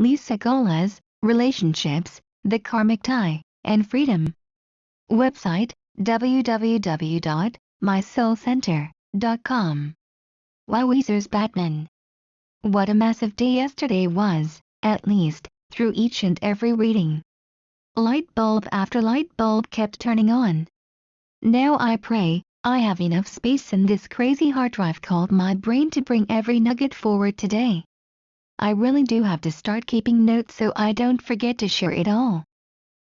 Gawlas, Relationships, The Karmic Tie, and Freedom. Website, www.mysoulcenter.com. Wowzers Batman. What a massive day yesterday was, at least, through each and every reading. Light bulb after light bulb kept turning on. Now I pray, I have enough space in this crazy hard drive called my brain to bring every nugget forward today. I really do have to start keeping notes so I don't forget to share it all.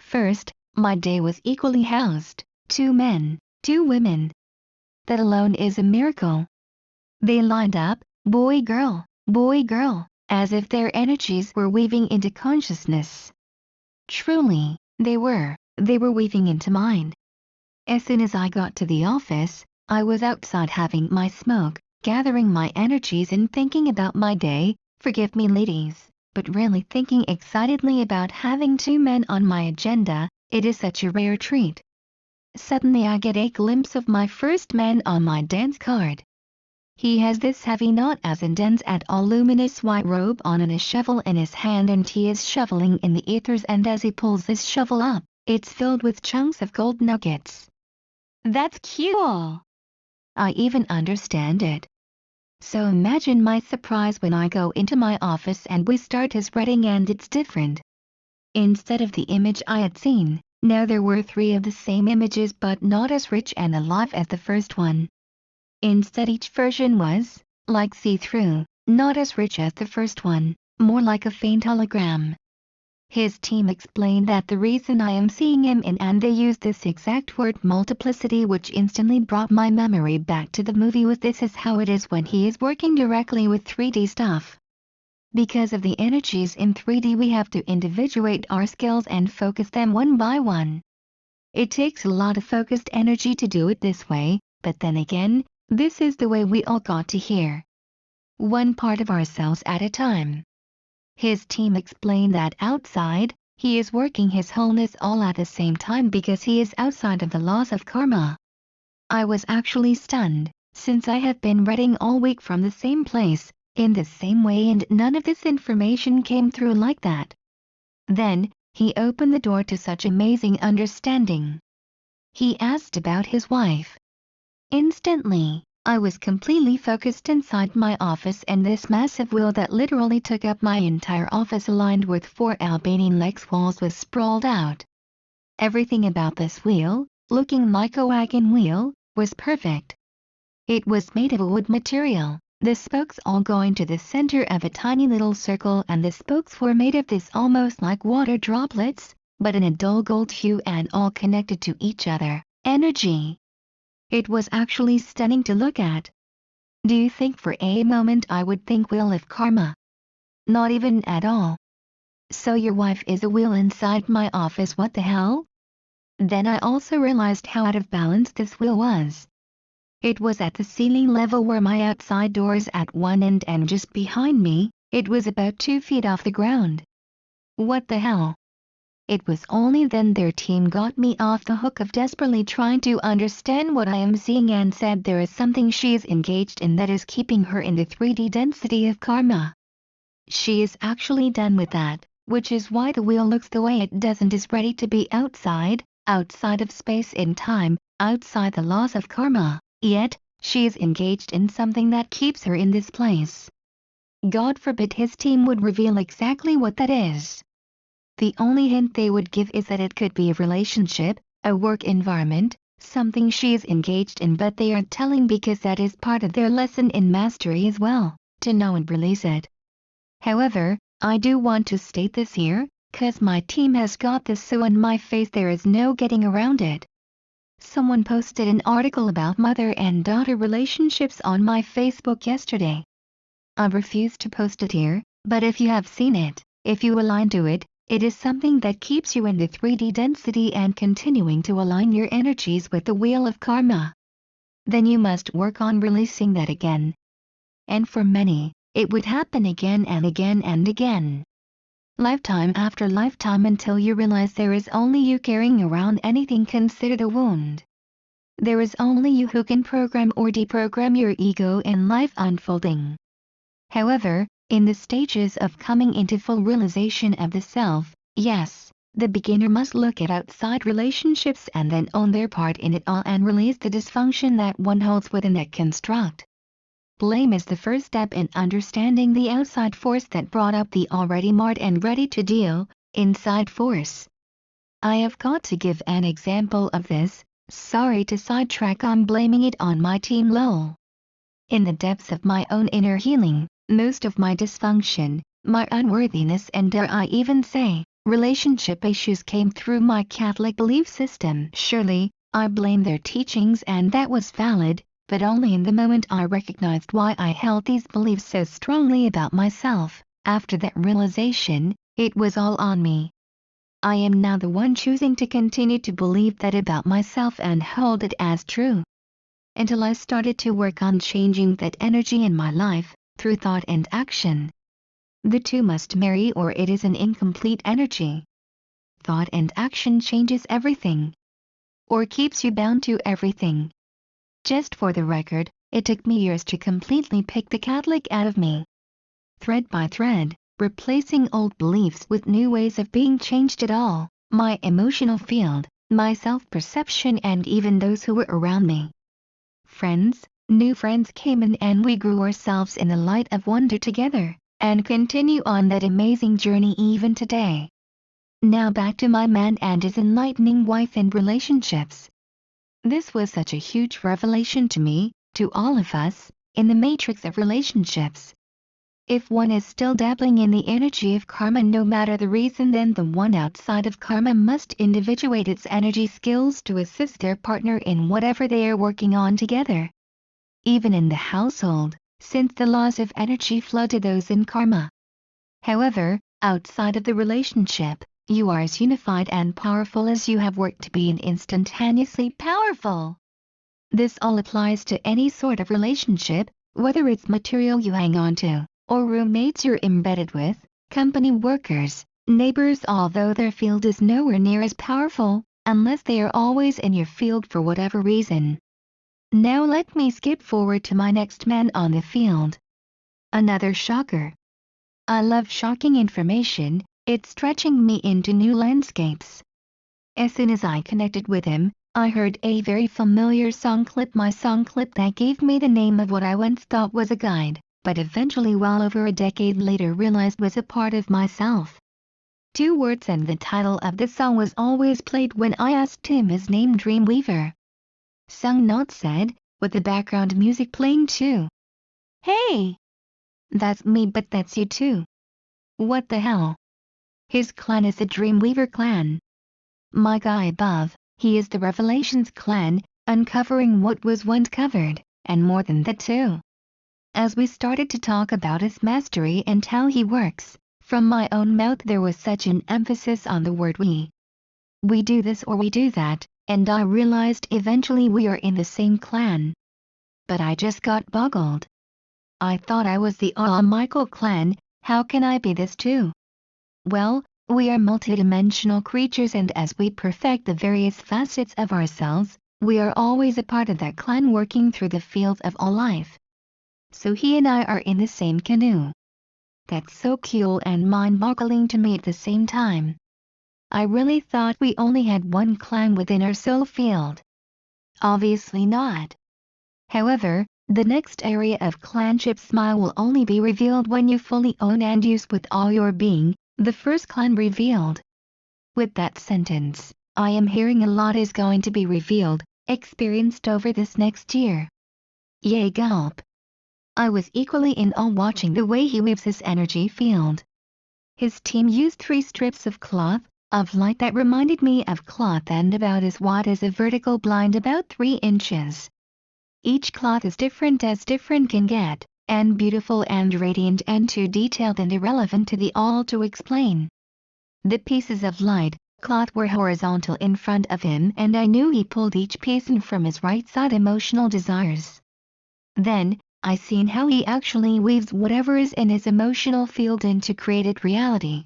First, my day was equally housed, 2 men, 2 women. That alone is a miracle. They lined up, boy girl, as if their energies were weaving into consciousness. Truly, they were weaving into mine. As soon as I got to the office, I was outside having my smoke, gathering my energies and thinking about my day. Forgive me ladies, but really thinking excitedly about having 2 men on my agenda. It is such a rare treat. Suddenly I get a glimpse of my first man on my dance card. He has this heavy not as intense at all luminous white robe on and a shovel in his hand, and he is shoveling in the ethers, and as he pulls this shovel up, it's filled with chunks of gold nuggets. That's cool. I even understand it. So imagine my surprise when I go into my office and we start his reading, and it's different. Instead of the image I had seen, now there were 3 of the same images but not as rich and alive as the first one. Instead each version was, like see-through, not as rich as the first one, more like a faint hologram. His team explained that the reason I am seeing him in, and they used this exact word, multiplicity, which instantly brought my memory back to the movie, with this is how it is when he is working directly with 3D stuff. Because of the energies in 3D, we have to individuate our skills and focus them one by one. It takes a lot of focused energy to do it this way, but then again, this is the way we all got to hear. One part of ourselves at a time. His team explained that outside, he is working his wholeness all at the same time because he is outside of the laws of karma. I was actually stunned, since I have been reading all week from the same place, in the same way, and none of this information came through like that. Then, he opened the door to such amazing understanding. He asked about his wife. Instantly, I was completely focused inside my office, and this massive wheel that literally took up my entire office, aligned with 4 Albanian Lex walls, was sprawled out. Everything about this wheel, looking like a wagon wheel, was perfect. It was made of a wood material, the spokes all going to the center of a tiny little circle, and the spokes were made of this almost like water droplets, but in a dull gold hue and all connected to each other. Energy. It was actually stunning to look at. Do you think for a moment I would think wheel of karma? Not even at all. So your wife is a wheel inside my office, what the hell? Then I also realized how out of balance this wheel was. It was at the ceiling level where my outside door is at one end, and just behind me, it was about 2 feet off the ground. What the hell? It was only then their team got me off the hook of desperately trying to understand what I am seeing, and said there is something she is engaged in that is keeping her in the 3D density of karma. She is actually done with that, which is why the wheel looks the way it does, and is ready to be outside of space and time, outside the laws of karma, yet, she is engaged in something that keeps her in this place. God forbid his team would reveal exactly what that is. The only hint they would give is that it could be a relationship, a work environment, something she is engaged in, but they aren't telling because that is part of their lesson in mastery as well, to know and release it. However, I do want to state this here, cause my team has got this so in my face there is no getting around it. Someone posted an article about mother and daughter relationships on my Facebook yesterday. I refuse to post it here, but if you have seen it, if you align to it, it is something that keeps you in the 3D density and continuing to align your energies with the wheel of karma. Then you must work on releasing that again. And for many, it would happen again and again and again. Lifetime after lifetime, until you realize there is only you carrying around anything considered a wound. There is only you who can program or deprogram your ego in life unfolding. However, In the stages of coming into full realization of the self, yes, the beginner must look at outside relationships and then own their part in it all and release the dysfunction that one holds within that construct. Blame is the first step in understanding the outside force that brought up the already marred and ready to deal, inside force. I have got to give an example of this. Sorry to sidetrack, I'm blaming it on my team lol. In the depths of my own inner healing, most of my dysfunction, my unworthiness and dare I even say, relationship issues came through my Catholic belief system. Surely, I blame their teachings and that was valid, but only in the moment I recognized why I held these beliefs so strongly about myself. After that realization, it was all on me. I am now the one choosing to continue to believe that about myself and hold it as true. Until I started to work on changing that energy in my life, through thought and action. The two must marry or it is an incomplete energy. Thought and action changes everything. Or keeps you bound to everything. Just for the record, it took me years to completely pick the Catholic out of me. Thread by thread, replacing old beliefs with new ways of being changed at all, my emotional field, my self-perception and even those who were around me. New friends came in and we grew ourselves in the light of wonder together, and continue on that amazing journey even today. Now back to my man and his enlightening wife and relationships. This was such a huge revelation to me, to all of us, in the matrix of relationships. If one is still dabbling in the energy of karma no matter the reason, then the one outside of karma must individuate its energy skills to assist their partner in whatever they are working on together. Even in the household, since the laws of energy flow to those in karma. However, outside of the relationship, you are as unified and powerful as you have worked to be and instantaneously powerful. This all applies to any sort of relationship, whether it's material you hang on to, or roommates you're embedded with, company workers, neighbors, although their field is nowhere near as powerful, unless they are always in your field for whatever reason. Now let me skip forward to my next man on the field. Another shocker. I love shocking information, it's stretching me into new landscapes. As soon as I connected with him, I heard a very familiar song clip, my song clip that gave me the name of what I once thought was a guide, but eventually well over a decade later realized was a part of myself. 2 words and the title of the song was always played when I asked him his name, Dreamweaver. Sung not said, with the background music playing too. Hey! That's me, but that's you too. What the hell? His clan is the Dreamweaver clan. My guy above, he is the Revelations clan, uncovering what was once covered, and more than that too. As we started to talk about his mastery and how he works, from my own mouth there was such an emphasis on the word we. We do this or we do that, and I realized eventually we are in the same clan. But I just got boggled. I thought I was the Michael clan, how can I be this too? Well, we are multidimensional creatures and as we perfect the various facets of ourselves, we are always a part of that clan working through the fields of all life. So he and I are in the same canoe. That's so cool and mind-boggling to me at the same time. I really thought we only had one clan within our soul field. Obviously not. However, the next area of clanship smile will only be revealed when you fully own and use with all your being, the first clan revealed. With that sentence, I am hearing a lot is going to be revealed, experienced over this next year. Yay gulp. I was equally in awe watching the way he weaves his energy field. His team used 3 strips of cloth, of light that reminded me of cloth and about as wide as a vertical blind, about 3 inches. Each cloth is different as different can get, and beautiful and radiant and too detailed and irrelevant to the all to explain. The pieces of light, cloth were horizontal in front of him and I knew he pulled each piece in from his right side emotional desires. Then, I seen how he actually weaves whatever is in his emotional field into created reality.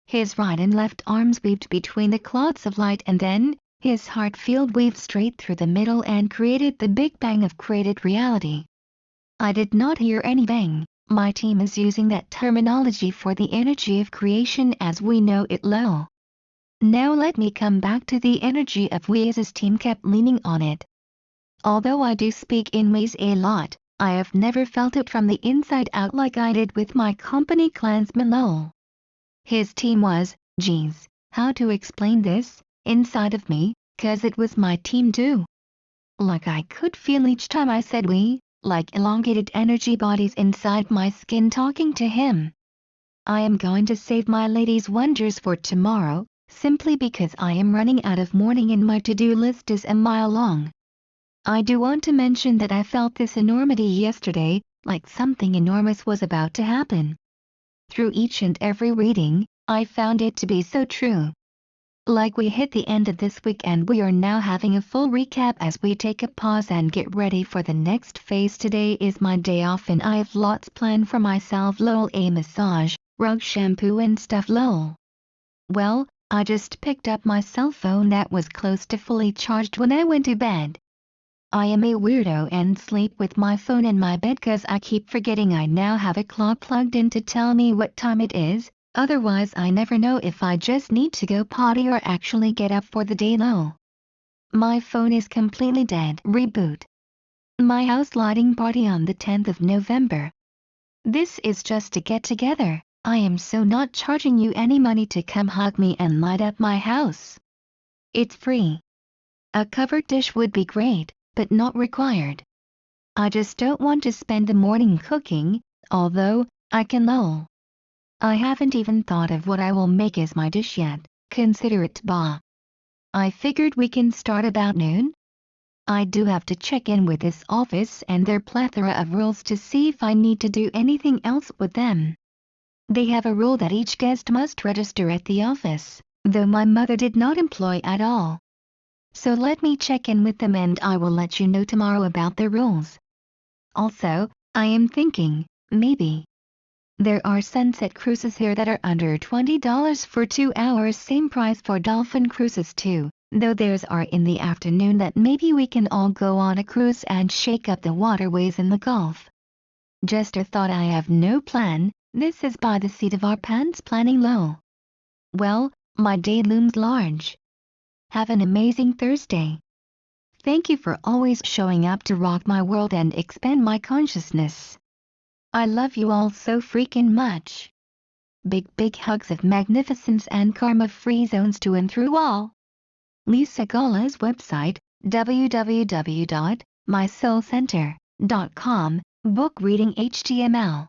His right and left arms weaved between the cloths of light and then, his heart field weaved straight through the middle and created the big bang of created reality. I did not hear any bang, My team is using that terminology for the energy of creation as we know it lol. Now let me come back to the energy of we as his team kept leaning on it. Although I do speak in ways a lot, I have never felt it from the inside out like I did with my company clansman lol. His team was, geez, how to explain this, inside of me, 'cause it was my team too. Like I could feel each time I said we, like elongated energy bodies inside my skin talking to him. I am going to save my lady's wonders for tomorrow, simply because I am running out of morning and my to-do list is a mile long. I do want to mention that I felt this enormity yesterday, like something enormous was about to happen. Through each and every reading, I found it to be so true. Like we hit the end of this week and we are now having a full recap as we take a pause and get ready for the next phase. Today is my day off and I have lots planned for myself lol, a massage, rug shampoo and stuff lol. Well, I just picked up my cell phone that was close to fully charged when I went to bed. I am a weirdo and sleep with my phone in my bed cause I keep forgetting I now have a clock plugged in to tell me what time it is. Otherwise I never know if I just need to go potty or actually get up for the day lol. My phone is completely dead. Reboot. My house lighting party on the 10th of November. This is just a get together. I am so not charging you any money to come hug me and light up my house. It's free. A covered dish would be great, but not required. I just don't want to spend the morning cooking, although I can lol. I haven't even thought of what I will make as my dish yet, consider it bah. I figured we can start about noon. I do have to check in with this office and their plethora of rules to see if I need to do anything else with them. They have a rule that each guest must register at the office, though my mother did not employ at all. So let me check in with them and I will let you know tomorrow about the rules. Also, I am thinking, maybe. There are sunset cruises here that are under $20 for 2 hours, same price for dolphin cruises too, though theirs are in the afternoon. That maybe we can all go on a cruise and shake up the waterways in the Gulf. Just a thought, I have no plan, this is by the seat of our pants planning lol. Well, my day looms large. Have an amazing Thursday. Thank you for always showing up to rock my world and expand my consciousness. I love you all so freaking much. Big hugs of magnificence and karma-free zones to and through all. Lisa Gawlas website, www.mysoulcenter.com, book reading HTML.